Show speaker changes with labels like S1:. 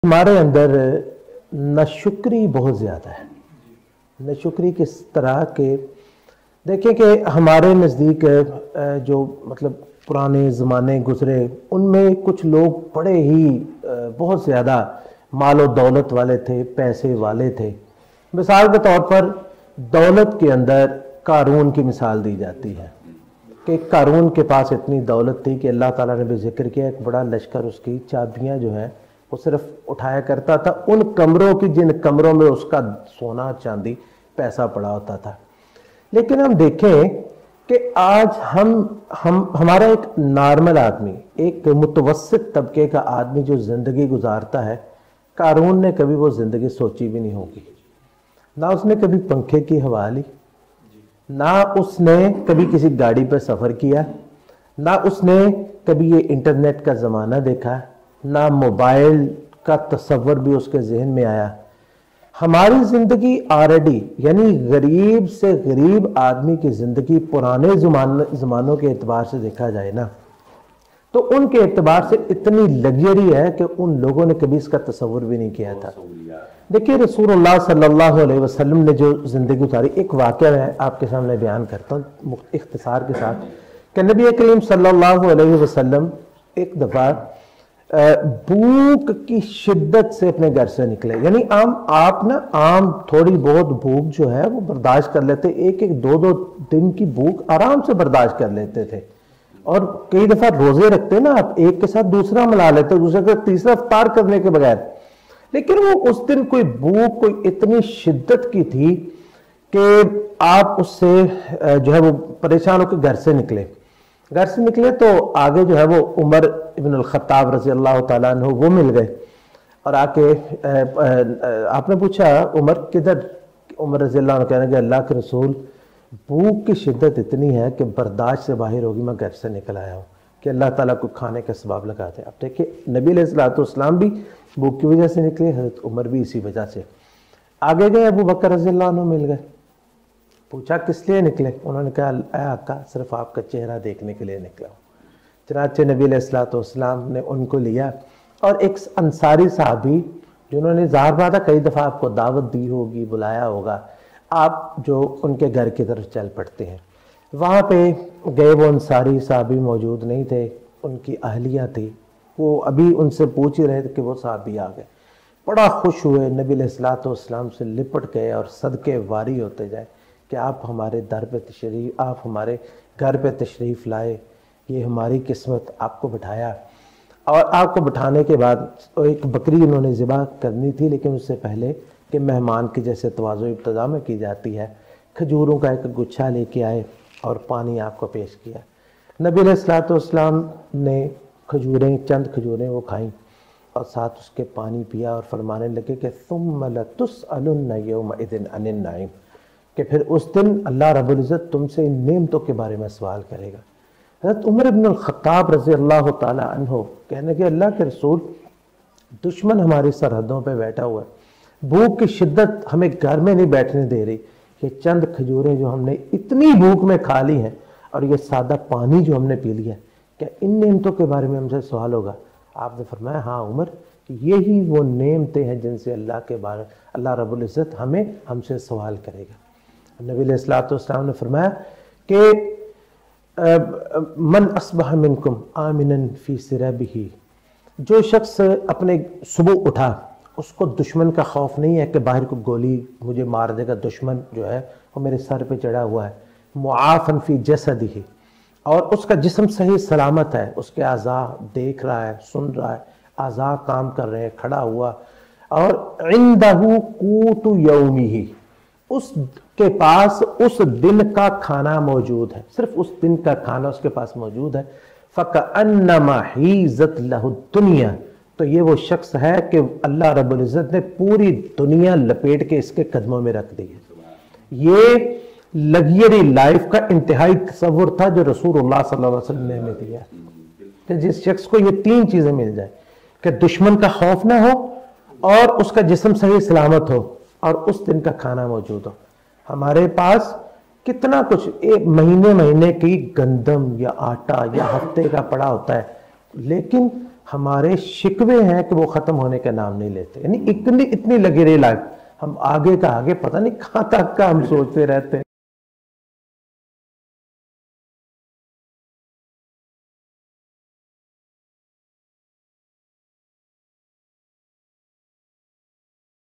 S1: ہمارے اندر ناشکری بہت زیادہ ہے۔ ناشکری کس طرح کہ دیکھیں کہ ہمارے نزدیک جو مطلب پرانے زمانے گزرے ان میں کچھ لوگ بڑے ہی بہت زیادہ مال و دولت والے تھے، پیسے والے تھے۔ مثال کے طور پر دولت کے اندر قارون کی مثال دی جاتی ہے کہ قارون کے پاس اتنی دولت تھی کہ اللہ تعالیٰ نے بھی ذکر کیا ایک بڑا لشکر اس کی چابیاں جو ہیں وہ صرف اٹھایا کرتا تھا ان کمروں کی جن کمروں میں اس کا سونا چاندی پیسہ پڑا ہوتا تھا۔ لیکن ہم دیکھیں کہ آج ہمارا ایک نارمل آدمی، ایک متوسط طبقے کا آدمی جو زندگی گزارتا ہے، قارون نے کبھی وہ زندگی سوچی بھی نہیں ہوگی۔ نہ اس نے کبھی پنکھے کی ہوا لی، نہ اس نے کبھی کسی گاڑی پہ سفر کیا، نہ اس نے کبھی یہ انٹرنیٹ کا زمانہ دیکھا، نہ موبائل کا تصور بھی اس کے ذہن میں آیا۔ ہماری زندگی آلریڈی یعنی غریب سے غریب آدمی کی زندگی پرانے زمانوں کے اعتبار سے دیکھا جائے نا تو ان کے اعتبار سے اتنی لگژری ہے کہ ان لوگوں نے کبھی اس کا تصور بھی نہیں کیا تھا۔ دیکھیے رسول اللہ صلی اللہ علیہ وسلم نے جو زندگی گزاری، ایک واقعہ ہے آپ کے سامنے بیان کرتا ہوں اختصار کے ساتھ کہ نبی کریم صلی اللہ علیہ وسلم ایک دفعہ بھوک کی شدت سے اپنے گھر سے نکلے۔ یعنی عام تھوڑی بہت بھوک جو ہے وہ برداشت کر لیتے، ایک دو دن کی بھوک آرام سے برداشت کر لیتے تھے، اور کئی دفعہ روزے رکھتے نا آپ، ایک کے ساتھ دوسرا ملا لیتے، دوسرے کا تیسرا افطار کرنے کے بغیر۔ لیکن وہ اس دن کوئی بھوک کوئی اتنی شدت کی تھی کہ آپ اس سے جو ہے وہ پریشان ہو کے گھر سے نکلے تو آگے جو ہے وہ عمر ابن الخطاب رضی اللہ تعالیٰ عنہ وہ مل گئے، اور آ کے آپ نے پوچھا عمر کدھر؟ عمر رضی اللہ عنہ کہنے کہ اللہ کے رسول بھوک کی شدت اتنی ہے کہ برداشت سے باہر ہوگی، میں گھر سے نکل آیا ہوں کہ اللہ تعالیٰ کو کھانے کا سبب لگا دے۔ اب دیکھیں نبی علیہ السلام بھی بھوک کی وجہ سے نکلے، حضرت عمر بھی اسی وجہ سے۔ آگے گئے ابو بکر رضی اللہ عنہ مل گئے، پوچھا کس لیے نکلے؟ انہوں نے کہا اے آقا صرف آپ کا چہرہ دیکھنے کے لیے نکلا ہوں۔ چنانچہ نبی علیہ السلام نے ان کو لیا، اور ایک انصاری صحابی جنہوں نے ظاہر بات ہے کئی دفعہ آپ کو دعوت دی ہوگی، بلایا ہوگا، آپ جو ان کے گھر کی طرف چل پڑتے ہیں۔ وہاں پہ گئے، وہ انصاری صحابی موجود نہیں تھے، ان کی اہلیہ تھی، وہ ابھی ان سے پوچھ ہی رہے تھے کہ وہ صحابی آ گئے۔ بڑا خوش ہوئے، نبی علیہ السلام سے لپٹ گئے اور صدقے واری ہوتے جائے کہ آپ ہمارے آپ ہمارے گھر پہ تشریف لائے، یہ ہماری قسمت آپ کو بٹھایا۔ اور آپ کو بٹھانے کے بعد ایک بکری انہوں نے ذبح کرنی تھی، لیکن اس سے پہلے کہ مہمان کی جیسے تواضع ابتدا میں کی جاتی ہے، کھجوروں کا ایک گچھا لے کے آئے اور پانی آپ کو پیش کیا۔ نبی علیہ السلام نے چند کھجوریں وہ کھائیں اور ساتھ اس کے پانی پیا، اور فرمانے لگے کہ ثم لتسألن یومئذ عن النعیم، کہ پھر اس دن اللہ رب العزت تم سے ان نعمتوں کے بارے میں سوال کرے گا۔ حضرت عمر ابن الخطاب رضی اللہ تعالی عنہ کہنے کہ اللہ کے رسول دشمن ہماری سرحدوں پہ بیٹھا ہوا ہے، بھوک کی شدت ہمیں گھر میں نہیں بیٹھنے دے رہی، یہ چند کھجوریں جو ہم نے اتنی بھوک میں کھا لی ہیں اور یہ سادہ پانی جو ہم نے پی لیا ہے، کیا ان نعمتوں کے بارے میں ہم سے سوال ہوگا؟ آپ نے فرمایا ہاں عمر، یہی وہ نعمتیں ہیں جن سے اللہ رب العزت ہم سے سوال کرے گا۔ نبی علیہ السلام نے فرمایا کہ من اصبح منکم آمنا فی سربہ، جو شخص اپنے صبح اٹھا اس کو دشمن کا خوف نہیں ہے کہ باہر کو گولی مجھے مار دے گا، دشمن جو ہے وہ میرے سر پہ چڑھا ہوا ہے، معافا فی جسدہ، اور اس کا جسم صحیح سلامت ہے، اس کے اعضاء دیکھ رہا ہے، سن رہا ہے، اعضاء کام کر رہے ہیں، کھڑا ہوا، اور عندہ قوت یومہ، اس کے پاس اس دن کا کھانا موجود ہے، صرف اس دن کا کھانا اس کے پاس موجود ہے، فَكَأَنَّمَا حِيزَتْ لَهُ الدُّنْيَا، تو یہ وہ شخص ہے کہ اللہ رب العزت نے پوری دنیا لپیٹ کے اس کے قدموں میں رکھ دی ہے۔ یہ لگژری لائف کا انتہائی تصور تھا جو رسول اللہ صلی اللہ علیہ وسلم نے ہمیں دیا، کہ جس شخص کو یہ تین چیزیں مل جائیں کہ دشمن کا خوف نہ ہو، اور اس کا جسم صحیح سلامت ہو، اور اس دن کا کھانا موجود ہو۔ ہمارے پاس کتنا کچھ ایک مہینے کی گندم یا آٹا یا ہفتے کا پڑا ہوتا ہے، لیکن ہمارے شکوے ہیں کہ وہ ختم ہونے کا نام نہیں لیتے. یعنی اتنی لگی رہی لائف, ہم آگے کا آگے پتہ نہیں کہاں تک کا ہم سوچتے رہتے ہیں.